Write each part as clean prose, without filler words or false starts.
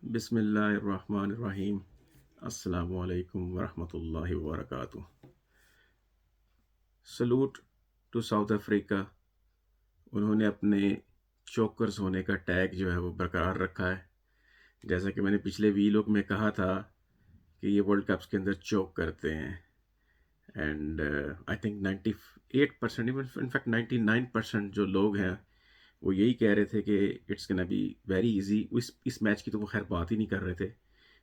बिस्मिल्लाहिर्रहमानिर्रहीम। अस्सलामु अलैकुम वरहमतुल्लाहि वबरकातुह। Salute to South Africa. उन्होंने अपने चोकर्स होने का टैग जो है वो बरकरार रखा है। जैसा कि मैंने पिछले वीलॉग में कहा था कि ये वर्ल्ड कप्स के अंदर चोक करते हैं एंड आई थिंक 98% इनफैक्ट 99% जो लोग हैं वो यही कह रहे थे कि it's gonna be very easy. इस मैच की तो वो खैर बात ही नहीं कर रहे थे।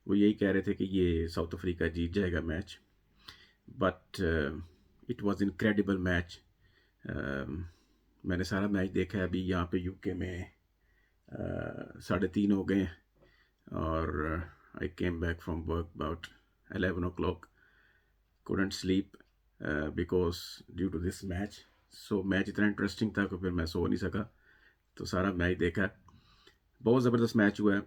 वो यही कह रहे थे कि ये साउथ अफ्रीका जीत जाएगा match, but it was incredible match. मैंने सारा मैच देखा है। अभी यहाँ पे यूके में 3:30 हो गए हैं और I came back from work about 11 o'clock. couldn't sleep because due to this match. So match इतना इंटरेस्टिंग था कि फिर मैं सो नहीं सका, तो सारा मैच देखा। बहुत ज़बरदस्त मैच हुआ है।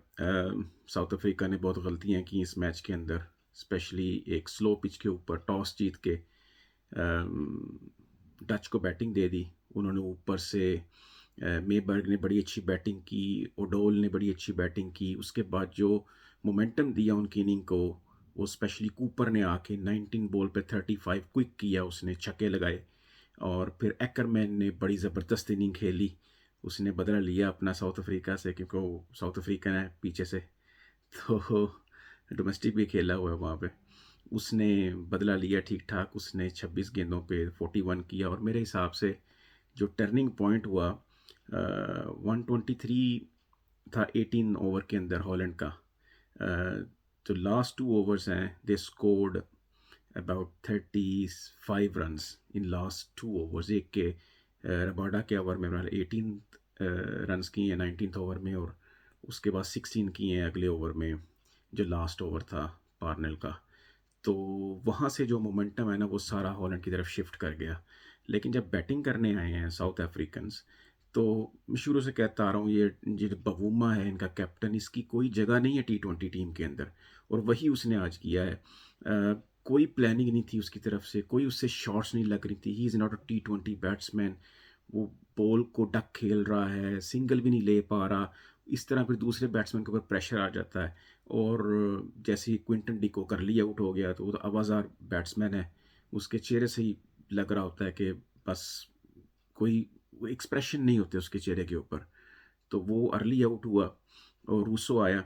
साउथ अफ्रीका ने बहुत गलतियां की इस मैच के अंदर, स्पेशली एक स्लो पिच के ऊपर टॉस जीत के डच को बैटिंग दे दी। उन्होंने ऊपर से मेबर्ग ने बड़ी अच्छी बैटिंग की, ओडोल ने बड़ी अच्छी बैटिंग की। उसके बाद जो मोमेंटम दिया उनकी इनिंग को, वो स्पेशली कूपर ने आके 19 बॉल पे 35 क्विक किया, उसने छक्के लगाए। और फिर एक्करमैन ने बड़ी ज़बरदस्त इनिंग खेली। उसने बदला लिया अपना साउथ अफ्रीका से, क्योंकि वो साउथ अफ्रीकन है पीछे से, तो डोमेस्टिक भी खेला हुआ है वहाँ पे। उसने बदला लिया ठीक ठाक। उसने 26 गेंदों पे 41 किया। और मेरे हिसाब से जो टर्निंग पॉइंट हुआ, 123 था 18 ओवर के अंदर हॉलैंड का। जो लास्ट 2 ओवर्स हैं, they scored about 35 runs in last 2 overs. एक के रबाडा के ओवर में 18 रन्स किए हैं 19th ओवर में, और उसके बाद 16 किए हैं अगले ओवर में जो लास्ट ओवर था पार्नेल का। तो वहाँ से जो मोमेंटम है ना, वो सारा हॉलैंड की तरफ शिफ्ट कर गया। लेकिन जब बैटिंग करने आए हैं साउथ अफ्रीकन्स, तो मैं शुरू से कहता आ रहा हूँ, ये जो बवूमा है इनका कैप्टन, इसकी कोई जगह नहीं है T20 टीम के अंदर, और वही उसने आज किया है। कोई प्लानिंग नहीं थी उसकी तरफ से, कोई उससे शॉट्स नहीं लग रही थी। He is not a T20 batsman. वो बॉल को डक खेल रहा है, सिंगल भी नहीं ले पा रहा। इस तरह फिर दूसरे बैट्समैन के ऊपर प्रेशर आ जाता है। और जैसे ही क्विंटन डिको करली आउट हो गया, तो वो तो आवाज़ार बैट्समैन है, उसके चेहरे से ही लग रहा होता है कि बस कोई एक्सप्रेशन नहीं होते उसके चेहरे के ऊपर। तो वो अर्ली आउट हुआ और रूसो आया।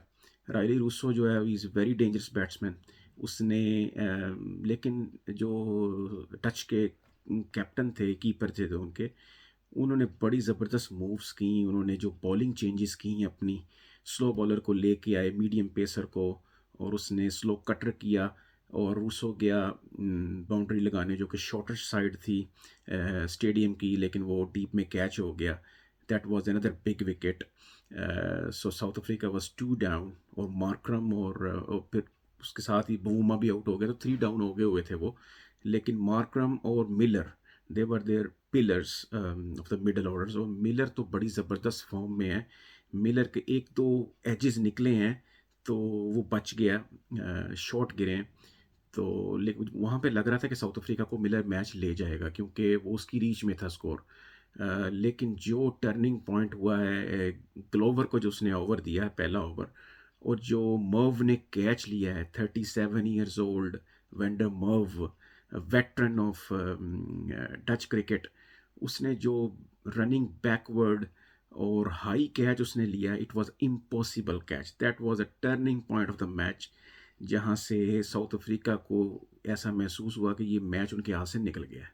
रायली रूसो जो है, इज़ वेरी डेंजरस बैट्समैन। उसने लेकिन जो टच के कैप्टन थे, कीपर थे तो उनके, उन्होंने बड़ी ज़बरदस्त मूव्स की। उन्होंने जो बॉलिंग चेंजेस की अपनी, स्लो बॉलर को लेके आए, मीडियम पेसर को, और उसने स्लो कटर किया। और रूसो गया बाउंड्री लगाने, जो कि शॉर्टर साइड थी स्टेडियम की, लेकिन वो डीप में कैच हो गया। That was another big wicket. So south Africa was 2 down. और मार्करम और फिर उसके साथ ही बूमा भी आउट हो गया, तो 3 डाउन हो गए हुए थे वो। लेकिन मार्करम और Miller, they were their pillars of the middle orders. और मिलर तो बड़ी ज़बरदस्त फॉर्म में है। मिलर के एक दो एजेस निकले हैं तो वो बच गया, शॉट गिरे हैं। तो लेकिन वहाँ पे लग रहा था कि साउथ अफ्रीका को मिलर मैच ले जाएगा, क्योंकि वो उसकी रीच में था स्कोर। लेकिन जो टर्निंग पॉइंट हुआ है, ग्लोवर को जो उसने ओवर दिया है पहला ओवर, और जो मर्व ने कैच लिया है, 37 years old vendor Merv, veteran of Dutch cricket, उसने जो रनिंग बैकवर्ड और हाई कैच उसने लिया, it was impossible catch. That was a turning point of the match, जहाँ से साउथ अफ्रीका को ऐसा महसूस हुआ कि ये मैच उनके हाथ से निकल गया है।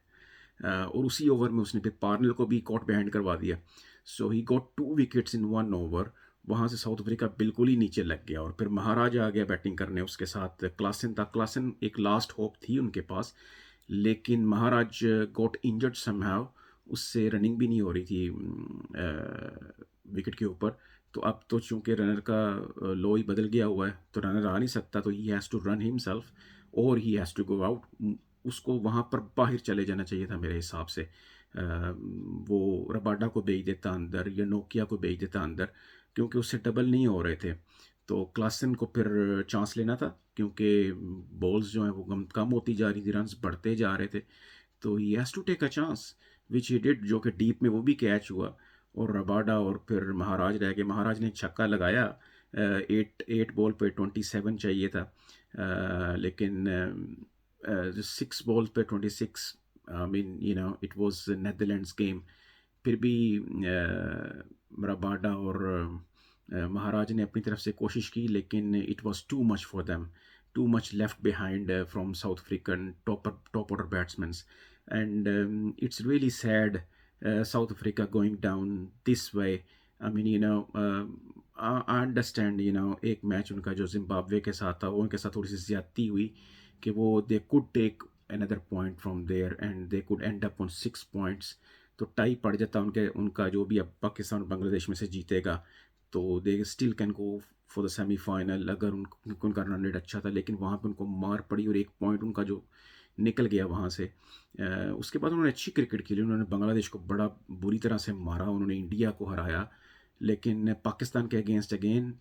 और उसी ओवर में उसने फिर पार्नल को भी कॉट बिहाइंड करवा दिया। So he got 2 wickets in 1 over. वहाँ से साउथ अफ्रीका बिल्कुल ही नीचे लग गया। और फिर महाराज आ गया बैटिंग करने, उसके साथ क्लासन था। क्लासन एक लास्ट होप थी उनके पास, लेकिन महाराज गॉट इंजर्ड समहाउ। उससे रनिंग भी नहीं हो रही थी विकेट के ऊपर। तो अब तो चूंकि रनर का लो ही बदल गया हुआ है, तो रनर आ नहीं सकता, तो he has to run himself और he has to go out. उसको वहाँ पर बाहर चले जाना चाहिए था मेरे हिसाब से। वो रबाडा को भेज देता अंदर, या नोकिया को भेज देता अंदर, क्योंकि उससे डबल नहीं हो रहे थे। तो क्लासन को फिर चांस लेना था, क्योंकि बॉल्स जो हैं वो कम होती जा रही थी, रन्स बढ़ते जा रहे थे। तो he has to take a chance which he did, जो कि डीप में वो भी कैच हुआ। और रबाडा और फिर महाराज रह गए। महाराज ने छक्का लगाया, एट बॉल पे 27 चाहिए था, लेकिन जो 6 बॉल पे 26, I mean it was Netherlands game. फिर भी रबाडा और महाराज ने अपनी तरफ से कोशिश की, लेकिन it was too much for them, too much left behind from south African top order batsman. And it's really sad, south Africa going down this way. I mean I understand, एक match उनका जो Zimbabwe के साथ था, वो उनके साथ थोड़ी सी ज्यादती हुई कि वो they could take another point from there and they could end up on 6 points। तो टाई पड़ जाता उनके, उनका जो भी अब पाकिस्तान और बांग्लादेश में से जीतेगा तो they still can go for the semifinal, अगर उनका रन रेट अच्छा था। लेकिन वहाँ पे उनको मार पड़ी और एक पॉइंट उनका जो निकल गया वहाँ से। उसके बाद उन्होंने अच्छी क्रिकेट खेली, उन्होंने बांग्लादेश को बड़ा बुरी तरह से मारा, उन्होंने इंडिया को हराया, लेकिन पाकिस्तान के अगेंस्ट अगेन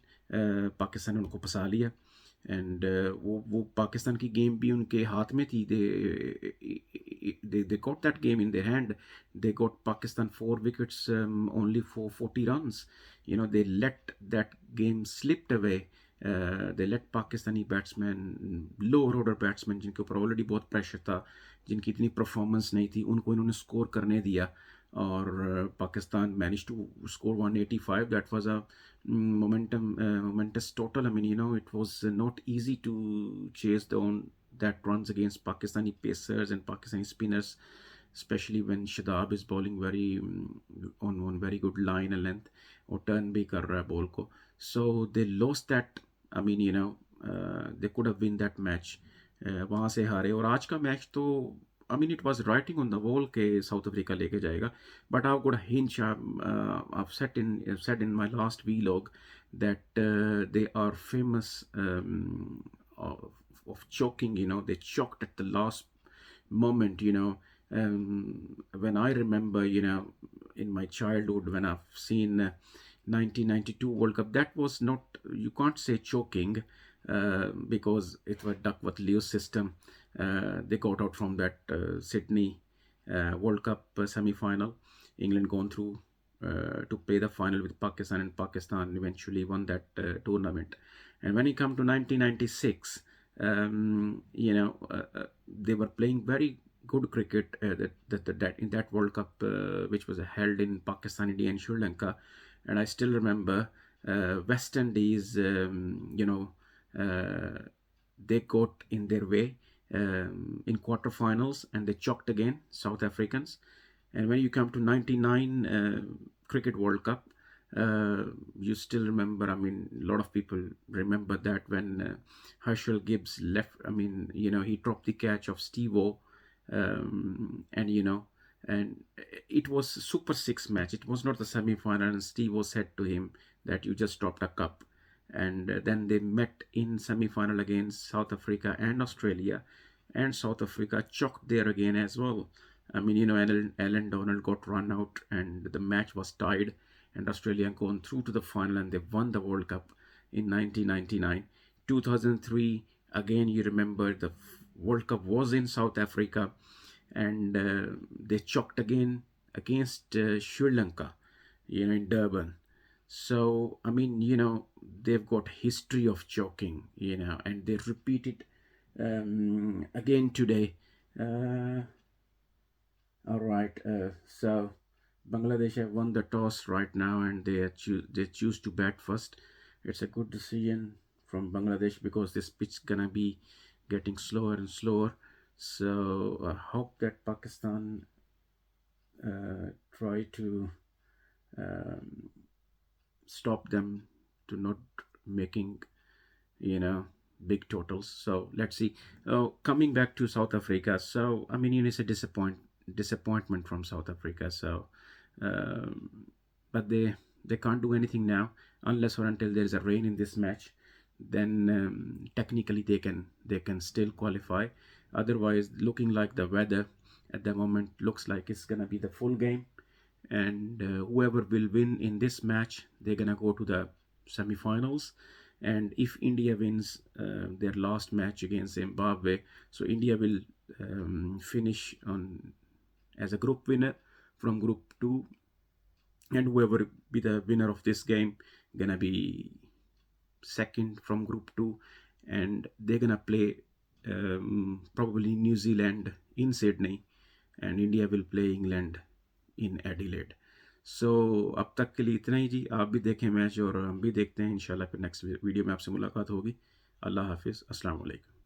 पाकिस्तान ने उनको फंसा लिया। एंड वो पाकिस्तान की गेम भी उनके हाथ में थी। They got that game in their hand. They got Pakistan 4 wickets only for 40 runs. They let that game slipped away. They let Pakistani batsman, lower order batsman जिनके ऊपर ऑलरेडी बहुत प्रेशर था, जिनकी इतनी परफॉर्मेंस नहीं थी, उनको इन्होंने स्कोर करने दिया। और Pakistan manage to score 185। That was a momentous total. I mean, it was not easy to chase down that runs against Pakistani pacers and Pakistani spinners, especially when Shadab is bowling very on very good line and length, or turn bhi kar raha hai ball ko. So they lost that. I mean, they could have win that match. वहाँ से हारे। और आज का match तो I mean it was writing on the wall के south Africa लेके जाएगा। But I good Hinch, I've said in my last vlog that they are famous of choking. They choked at the last moment. When I remember, in my childhood, when I've seen 1992 World Cup, that was not, you can't say choking, because it was Duckworth-Lewis system. They got out from that Sydney World Cup semi-final. England gone through to play the final with Pakistan, and Pakistan eventually won that tournament. And when you come to 1996, they were playing very good cricket, that in that World Cup, which was held in Pakistan, India, and Sri Lanka. And I still remember West Indies, they got in their way in quarterfinals, and they choked again South Africans. And when you come to 99 Cricket World Cup, you still remember, I mean, a lot of people remember that when Herschel Gibbs left, I mean, he dropped the catch of Steve-O, and it was Super Six match. It was not the semi-final, and Steve-O said to him that you just dropped a cup. And then they met in semi-final against South Africa and Australia, and South Africa choked there again as well. I mean, Alan Donald got run out, and the match was tied, and Australia gone through to the final, and they won the World Cup in 1999. 2003, again, you remember the World Cup was in South Africa, and they choked again against Sri Lanka, in Durban. So, I mean, they've got history of choking, and they repeat it again today. All right. So Bangladesh have won the toss right now, and they choose to bat first. It's a good decision from Bangladesh, because this pitch gonna be getting slower and slower. So I hope that Pakistan try to stop them to not making big totals. So let's see. Coming back to South Africa, so I mean, it's a disappointment from South Africa. So, but they can't do anything now, unless or until there is a rain in this match. Then technically they can still qualify. Otherwise, looking like the weather at the moment looks like it's gonna be the full game, and whoever will win in this match, they're gonna go to the semifinals. And if India wins their last match against Zimbabwe, so India will finish on as a group winner from Group 2, and whoever be the winner of this game gonna be second from Group 2, and they're gonna play probably New Zealand in Sydney, and India will play England in Adelaide. सो अब तक के लिए इतना ही जी। आप भी देखें match और हम भी देखते हैं। इंशाल्लाह फिर नेक्स्ट वीडियो में आपसे मुलाकात होगी। अल्लाह हाफिज़, अस्सलाम वालेकुम।